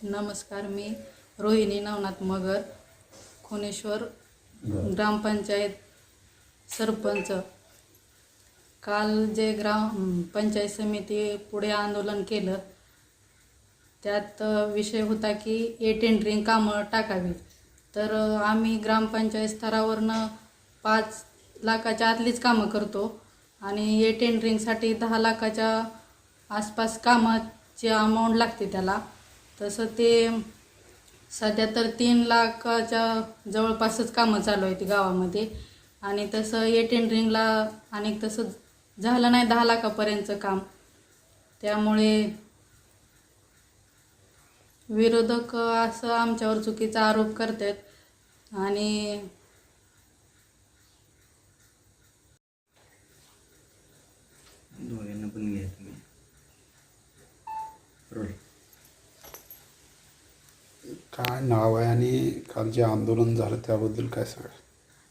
नमस्कार, मी रोहिणी नवनाथ मगर, खुनेश्वर ग्रामपंचायत सरपंच. काल जे पंचायत समिती पुढे आंदोलन केलं त्यात विषय होता की टेंडरिंग कामं टाकावी. तर आम्ही ग्रामपंचायत स्तरावरनं 5 लाखाच्या आतलीच कामं करतो आणि टेंडरिंगसाठी 10 लाखाच्या आसपास कामाची अमाऊंट लागते त्याला. तसं ते सध्या तर 3 लाखाच्या जवळपासच कामं चालू आहेत गावामध्ये आणि तसं टेंडरिंगला आणि तसं झालं नाही 10 लाखापर्यंतचं काम. त्यामुळे विरोधक असं आमच्यावर चुकीचा आरोप करतात आणि दोघांना पण घ्या तुम्ही. काय नाव आहे आणि काल जे आंदोलन झालं त्याबद्दल काय सांगा?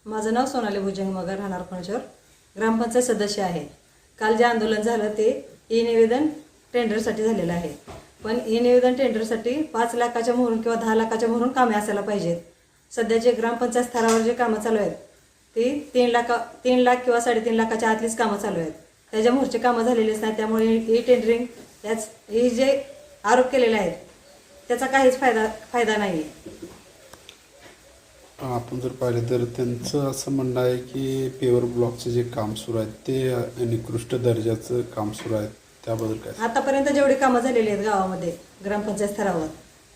माझं नाव सोनाली भुजंग मगर, राहणार खुनेश्वर, ग्रामपंचायत सदस्य आहे. काल जे आंदोलन झालं ते निवेदन टेंडरसाठी झालेलं आहे. पण निवेदन टेंडरसाठी 5 लाखाच्या मोहरून किंवा 10 लाखाच्या मोहरून कामे असायला पाहिजेत. सध्याचे ग्रामपंचायत स्तरावर जे कामं चालू आहेत ती 3 लाख किंवा 3.5 लाखाच्या आतलीच कामं चालू आहेत. त्याच्या मोहरचे कामं झालेलेच नाही. त्यामुळे टेंडरिंग हे जे आरोप केलेले आहेत त्याचा काहीच फायदा नाही आहे. आपण जर पाहिलं तर त्यांचं असं म्हणणं आहे की पेवर ब्लॉकचं जे काम सुरू आहे ते निकृष्ट दर्जाचं काम सुरू आहे. त्याबद्दल काय? आतापर्यंत जेवढी कामं झालेली आहेत गावामध्ये ग्रामपंचायत स्तरावर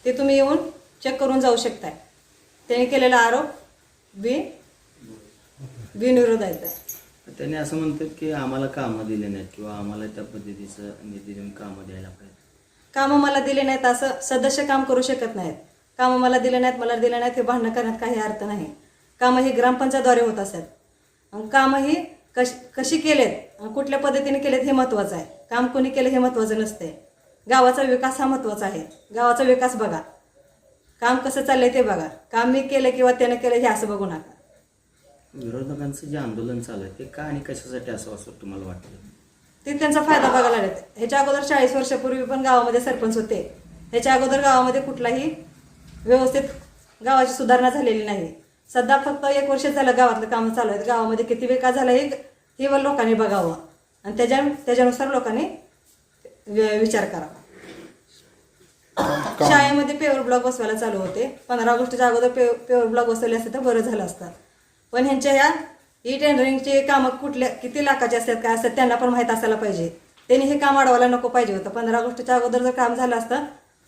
ते तुम्ही येऊन चेक करून जाऊ शकताय. त्यांनी केलेला आरोप बिनविरोध आहे. त्यांनी असं म्हणतात की आम्हाला कामं दिले नाहीत किंवा आम्हाला त्या पद्धतीचं निधी देऊन कामं द्यायला पाहिजे. कामं मला दिले नाहीत असं सदस्य काम करू शकत नाहीत. कामं मला दिले नाहीत हे भांडणं करण्यात काही अर्थ नाही. कामं ही ग्रामपंचायतद्वारे होत असतात. कामं ही कशी केलेत आणि कुठल्या पद्धतीने केलेत हे महत्त्वाचं आहे. काम कोणी केलं हे महत्त्वाचं नसते. गावाचा विकास हा महत्त्वाचा आहे. गावाचा विकास बघा, काम कसं चाललंय ते बघा. काम मी केलं किंवा त्याने केलं हे असं बघू नका. विरोधकांचं जे आंदोलन चालू आहे ते का आणि कशासाठी असं तुम्हाला वाटतं? ते त्यांचा फायदा बघायला लागलेत. ह्याच्या अगोदर 40 वर्षापूर्वी पण गावामध्ये सरपंच होते. ह्याच्या अगोदर गावामध्ये कुठलाही व्यवस्थित गावाची सुधारणा झालेली नाही. सध्या फक्त 1 वर्ष झालं गावातलं कामं चालू आहेत. गावामध्ये किती विकास झाला हे लोकांनी बघावं आणि त्याच्यानुसार लोकांनी विचार करावा. शाळेमध्ये पेवर ब्लॉक बसवायला चालू होते. 15 ऑगस्टच्या अगोदर पेवर ब्लॉक बसवले असते तर बरं झालं असतं. पण ह्यांच्या ह्या टेंडरिंगचे कामं किती लाखाचे असतात काय असतात त्यांना पण माहीत असायला पाहिजे. त्यांनी हे काम अडवायला नको पाहिजे होतं. 15 ऑगस्टच्या अगोदर जर काम झालं असतं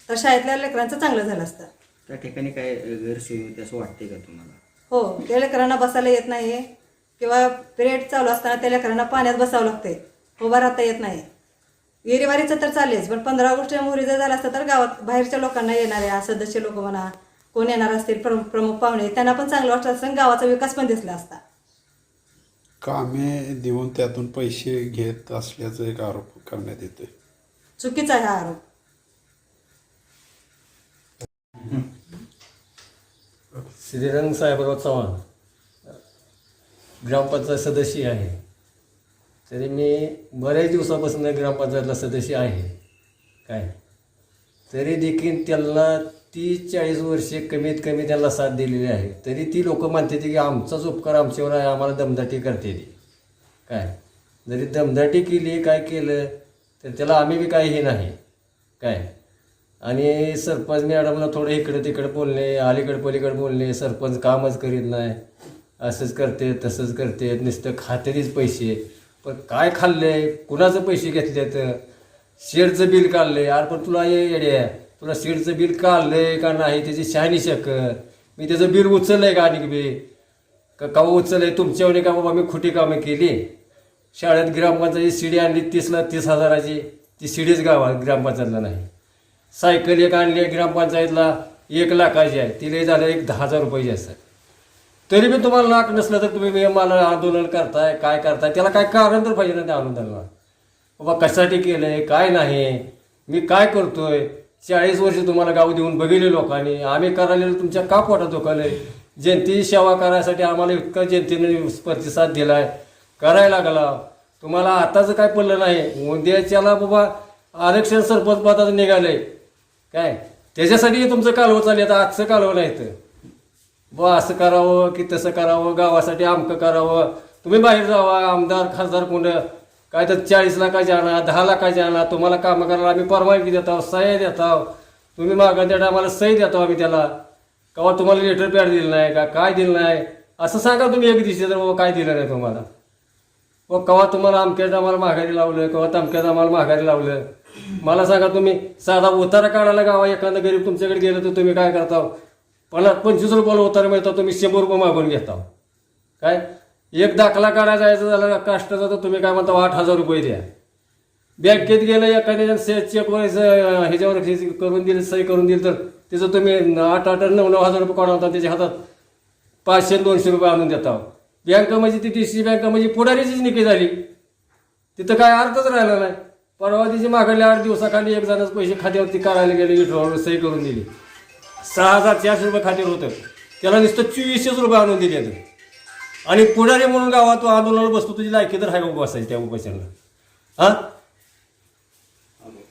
तर शाळेतल्या लेकरांचं चांगलं झालं असतं. त्या ठिकाणी काय गैरसोयी होती असं वाटते का तुम्हाला? हो, त्या लेकरांना बसायला येत नाही किंवा पिरियड चालू असताना त्या लेकरांना पाण्यात बसावं लागते, उभा राहता येत नाही. विहिरीवारीचं तर चालेच, पण 15 ऑगस्टच्या मोहरी जर झालं असतं तर गावात बाहेरच्या लोकांना येणाऱ्या सदस्य लोक म्हणा, कोण येणार असतील प्रमुख पाहुणे, त्यांना पण चांगलं वाटलं असतं. गावाचा विकास पण दिसला असता. कामे देऊन त्यातून पैसे घेत असल्याचा एक आरोप करण्यात येतोय. चुकीचा आहे हा आरोप. श्रीरंग साहेबराव चव्हाण, ग्रामपंचायत सदस्य आहे. तरी मी बऱ्याच दिवसापासून ग्रामपंचायतला सदस्य आहे. काय तरी देखील त्यांना 30-40 वर्षे कमीत कमी त्यांना साथ दिलेली आहे. तरी ती लोक म्हणते की आमचाच उपकार आमच्यावर आहे, आम्हाला दमदाटी करते ती. काय जरी दमदाटी केली काय केलं तर त्याला आम्ही बी काही हे नाही काय. आणि सरपंच मॅडमला थोडं इकडं तिकडं बोलणे, अलीकडं पलीकडं बोलणे, सरपंच कामच करीत नाही, असंच करते तसंच करते, नुसतं खात्यातच पैसे. पण काय खाल्ले, कुणाचं पैसे घेतले, तर शेडचं बिल काढले. यार पण तुला येड्या, तुला शेडचं बिल काढलंय का नाही त्याची शहानिशा कर. मी त्याचं बिल उचललंय का आणि बी का उचललंय तुमच्यावर का बाबा मी खोटी कामं केली. शाळेत ग्रामपंचायती शिडी आणली 30,000ची, ती शिडीच गावात ग्रामपंचायतला नाही. सायकल एक आणली ग्रामपंचायतला 1 लाखाची आहे, तिला झालं 10,000 रुपयाची असतात. तरी बी तुम्हाला लाख नसलं तर तुम्ही मला आंदोलन करताय, काय करताय, त्याला काय कारण तर पाहिजे ना त्या आंदोलनाला. बाबा कशासाठी केलंय काय नाही, मी काय करतोय. 40 वर्ष तुम्हाला गाव देऊन बघितले लोकांनी, आम्ही करायला तुमच्या का पोटात दुखालंय. जनतेची सेवा करायसाठी आम्हाला इतका जनतेने प्रतिसाद दिलाय, करायला लागला. तुम्हाला आताच काय पडलं नाही, उद्याच्याला बाबा आरक्षण सरपंच पदाचं निघालंय काय, त्याच्यासाठी तुमचं कालवं चाललं. आता आजचं कालवं नाही तर बुवा असं करावं की तसं करावं, गावासाठी अमकं करावं. तुम्ही बाहेर जावा, आमदार खासदार कोण काय तर 40 लाखाची आणा, 10 लाखाची आणा, तुम्हाला कामं करायला आम्ही परवानगी देत आहोत, सह्या देत आहोत. तुम्ही मागं त्या टायमाला सही देतो आम्ही त्याला, केव्हा तुम्हाला लेटर पॅड दिलं नाही का, काय दिलं नाही असं सांगा तुम्ही एक दिवशी. तर बाबा काय दिलं नाही तुम्हाला, व केव्हा तुम्हाला अमक्यात आम्हाला माघारी लावलं, केव्हा तमक्यात आम्हाला माघारी लावलं, मला सांगा. तुम्ही साधा उतारा काढायला गावा एखादा गरीब तुमच्याकडे गेलं तर तुम्ही काय करता, 25 रुपयाला उतारा मिळतो, तुम्ही 100 रुपये मागून घेता काय. एक दाखला काढायला जायचं झालं काष्टाचा तर तुम्ही काय म्हणता 8,000 रुपये द्या. बँकेत गेलं एखाद्या चेक ह्याच्यावर करून दिलं, सही करून दिली तर त्याचं तुम्ही 8,000 9,000 रुपये काढवता, त्याच्या हातात 500-200 रुपये आणून देता. बँक म्हणजे ती टीसी बँक म्हणजे पुढारीचीच निकी झाली, तिथं काय अर्थच राहिला नाही. परवा तिची मागल्या 8 दिवसाखाली एक जणांच पैसे खात्यावरती काढायला गेले, विड्रॉवर सही करून दिली. 6,400 रुपये खात्यावर होतं, त्याला नुसतं 2400 रुपये आणून दिले. आणि पुढारी म्हणून गावात आंदोलनाला बसतो, तुझी लायकी तर आहे का बसायची त्या पैशांना? हां,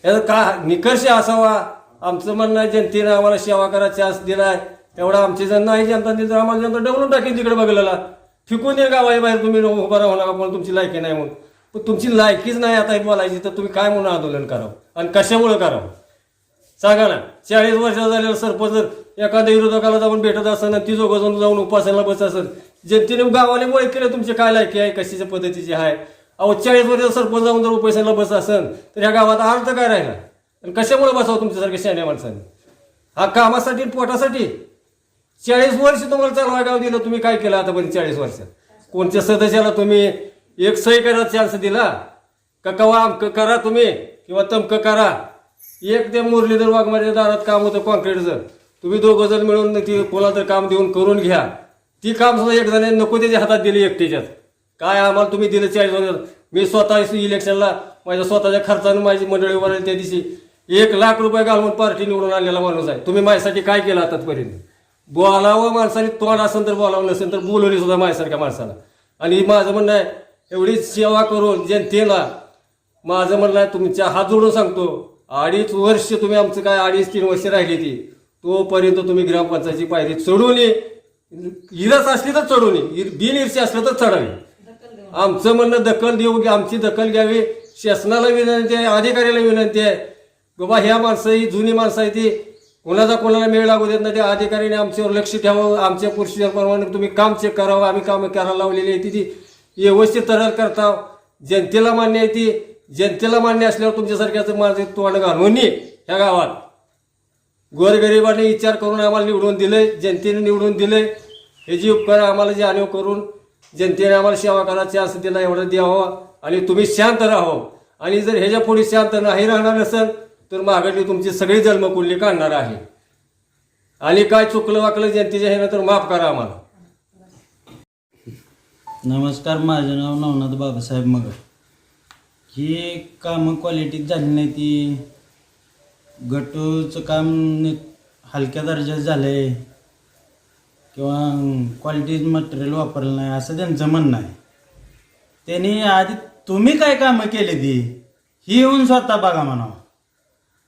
याचा का निकष असावा. आमचं म्हणणं आहे जनतेनं आम्हाला सेवा करा चान्स दिलाय, तेवढा आमची जण नाही जनता दिली तर आम्हाला जनता डबलून टाकेल तिकडे बघलेला. फिकून दे गावाही बाहेर, तुम्ही उभा राहू नका पण तुमची लायकी नाही म्हणून. पण तुमची लायकीच नाही आता बोलायची तर तुम्ही काय म्हणून आंदोलन करावं आणि कशामुळे करावं सांगा ना. 40 वर्ष झालेलं सरपंच जर एखाद्या विरोधकाला जाऊन भेटत असेल आणि ती दोघं जाऊन उपासनाला बसत असेल, जनतेने गावाने ओळख केलं तुमची काय लायकी आहे, कशाच्या पद्धतीची आहे. अहो 40 वर्ष सरपंच जाऊन जर उपासनाला बसत असेल तर ह्या गावात अर्थ काय राहिला आणि कशामुळे बसावं तुमच्यासारख्या शहाण्या माणसांनी. हा कामासाठी पोटासाठी 40 वर्ष तुम्हाला चालवा गाव दिलं, तुम्ही काय केलं आतापर्यंत 40 वर्षात? कोणत्या सदस्याला तुम्ही एक सही करायचा चान्स दिला का? कवा अमकं करा तुम्ही किंवा तमकं करा. एक ते मुरलीधर वाघमारेच्या दारात काम होतं कॉन्क्रीटचं, तुम्ही दोघं जण मिळून ती कोणाचं काम देऊन करून घ्या. ती काम सुद्धा एक जणांनी नको त्याच्या हातात दिली एकट्याच्यात. काय आम्हाला तुम्ही दिलं 40 वर्षात? मी स्वतः इलेक्शनला माझ्या स्वतःच्या खर्चानं माझी मंडळी उभारली, त्या दिवशी 1 लाख रुपये घालून पार्टी निवडून आणलेला माणूस आहे. तुम्ही माझ्यासाठी काय केलं आतापर्यंत? बोलावं माणसाने, तोंड असेल तर बोलावं, नसेल तर बोलवली सुद्धा माझ्यासारख्या माणसाला. आणि माझं म्हणणं आहे एवढी सेवा करून जनतेला, माझं म्हणणं आहे तुमच्या हात जोडून सांगतो, 2.5 वर्ष तुम्ही आमचं काय 2.5-3 वर्ष राहिली ती, तोपर्यंत तुम्ही ग्रामपंचायतीची पायरी चढून ये. इरस असली तर चढून ये, बिनइरशी असलं तर चढावी. आमचं म्हणणं दखल देऊ, आमची दखल घ्यावी. शासनाला विनंती आहे, अधिकाऱ्याला विनंती आहे, बाबा ह्या माणसं ही जुनी माणसं आहे, ती कोणाला मेळ लागू देत नाही. त्या अधिकाऱ्याने आमच्यावर लक्ष ठेवावं, आमच्या पुरुषाप्रमाणे तुम्ही काम चेक करावं. आम्ही काम करायला लावलेली आहे ती व्यवस्थित तयार करता. जनतेला मान्य आहे ती, जनतेला मान्य असल्यावर तुमच्यासारख्याचं माझं तोंड घालून ह्या गावात गोरगरिबाने विचार करून आम्हाला निवडून दिलंय, जनतेने निवडून दिलंय. हे जी उपकार आम्हाला जाणीव करून जनतेने आम्हाला सेवा करायला चान्स दिला, एवढं द्यावं. आणि तुम्ही शांत राहावं. आणि जर ह्याच्या पुढे शांत नाही राहणार नसेल तर माघारी तुमची सगळी जन्मकुंडली काढणार आहे. आणि काय चुकलं वाकलं जनतेच्या ह्यानं तर माफ करा आम्हाला. नमस्कार, माझं नाव नवनाथ बाबासाहेब मगर. ही कामं क्वालिटीत झाली नाही, ती गटूचं काम हलक्या दर्जाचं झालं आहे किंवा क्वालिटी मटेरियल वापरलं नाही असं त्यांचं म्हणणं आहे. त्यांनी आधी तुम्ही काय कामं केली ती ही येऊन स्वतः बघा म्हणावं.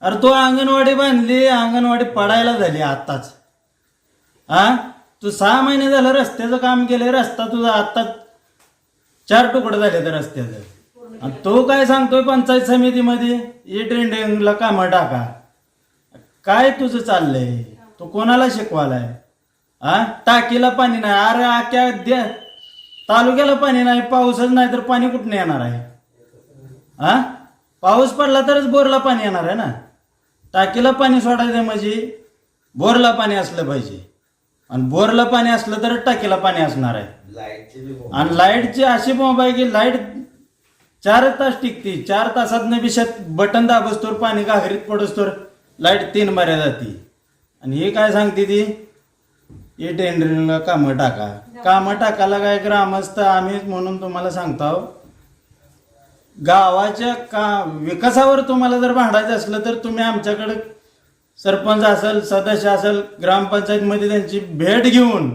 अरे तो अंगणवाडी बांधली, अंगणवाडी पडायला झाली आत्ताच. तू 6 महिने झालं रस्त्याचं काम केलं, रस्ता तुझा आत्ता 4 तुकडे झाले तर रस्त्याचं. आणि तो काय सांगतोय पंचायत समितीमध्ये ट्रेंडिंगला कामं टाका. काय तुझं चाललंय? तो कोणाला शिकवालाय? टाकीला पाणी नाही. अरे आख्या तालुक्याला पाणी नाही, पाऊसच नाही तर पाणी कुठून येणार आहे? पाऊस पडला तरच बोरला पाणी येणार आहे ना. टाकीला पाणी सोडायचं म्हणजे बोरला पाणी असलं पाहिजे, आणि बोरला पाणी असलं तर टाकीला पाणी असणार आहे. आणि लाईटची अशी बॉम्ब आहे की लाईट 4 तास टिकते. 4 तासात बिशात बटन दाबस्तोर पाणी घागरीत पडस्तोर लाईट 3 माऱ्या जाते. आणि हे काय सांगते ती टेंडरिंगला कामं टाका. कामं टाकायला काय ग्रामस्थ आम्ही म्हणून तुम्हाला सांगतो, गावाच्या विकासावर तुम्हाला जर भांडायचं असलं तर तुम्ही आमच्याकडे सरपंच असेल, सदस्य असेल, ग्रामपंचायतमध्ये त्यांची भेट घेऊन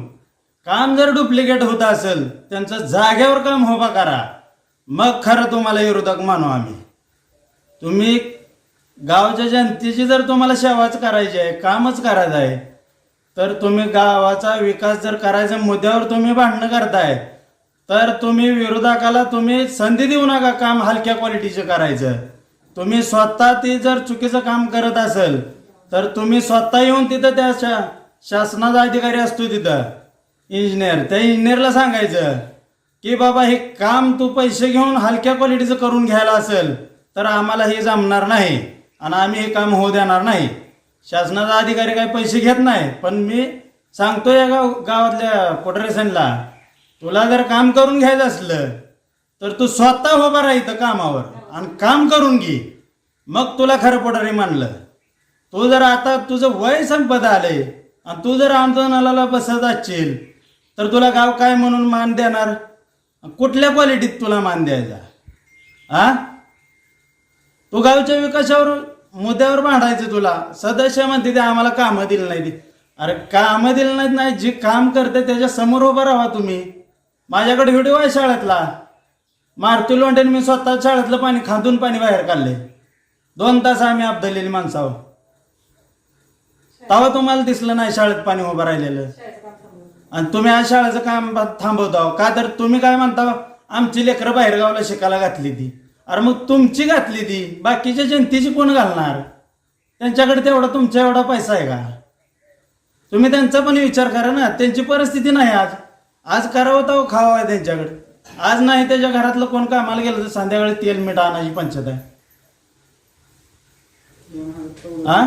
काम जर डुप्लिकेट होत असेल त्यांचं जाग्यावर काम उभा करा. मग खरं तुम्हाला विरोधक मानू आम्ही. तुम्ही गावाच्या जनतेची जर तुम्हाला सेवाच करायची आहे, कामच करायचं आहे, तर तुम्ही गावाचा विकास जर करायचा मुद्द्यावर तुम्ही भांडणं करताय, तर तुम्ही विरोधकाला तुम्ही संधी देऊ नका काम हलक्या क्वालिटीचं करायचं. तुम्ही स्वतः ते जर चुकीचं काम करत असेल तर तुम्ही स्वतः येऊन तिथं त्या शासनाचा अधिकारी असतो तिथं इंजिनियर, त्या इंजिनियरला सांगायचं की बाबा हे काम तू पैसे घेऊन हलक्या क्वालिटीचं करून घ्यायला असेल तर आम्हाला हे जमणार नाही आणि आम्ही हे काम होऊ देणार नाही. शासनाचा अधिकारी काही पैसे घेत नाही, पण मी सांगतो या गावातल्या कोटरेशनला, तुला जर काम करून घ्यायचं असलं तर तू स्वतः उभा राहायचं कामावर आणि काम करून घे, मग तुला खरं पोटारी मानलं. तू जर आता तुझं वय संपत आलंय आणि तू जर आंदोलनाला बसत असशील तर तुला गाव काय म्हणून मान देणार? कुठल्या क्वालिटीत तुला मान द्यायचा? हा, तू गावच्या विकासावर मुद्द्यावर भांडायचं. तुला सदस्य म्हणते ते आम्हाला कामं दिली नाही. अरे कामं दिली नाहीत नाही, जे काम करते त्याच्या समोर उभं राहा तुम्ही. माझ्याकडे व्हिडिओ आहे शाळेतला, मारुती लोंढेने मी स्वतः शाळेतलं पाणी खांदून पाणी बाहेर काढले. 2 तास आम्ही अब्दलेली माणसावर, तेव्हा तुम्हाला दिसलं नाही शाळेत पाणी उभं राहिलेलं. आणि तुम्ही आज शाळेचं काम थांबवता का? तर तुम्ही काय म्हणता, आमची लेकरं बाहेरगावला शिकायला घातली ती. अरे मग तुमची घातली ती, बाकीच्या जनतेची कोण घालणार? त्यांच्याकडे तेवढा तुमच्या एवढा पैसा आहे का? तुम्ही त्यांचा पण विचार करा ना. त्यांची परिस्थिती नाही आज करावं तर खावं आहे त्यांच्याकडे. आज नाही त्याच्या घरातलं कोण कामाला गेलं तर संध्याकाळी तेल मीठ आणायची पंचायत आहे. हा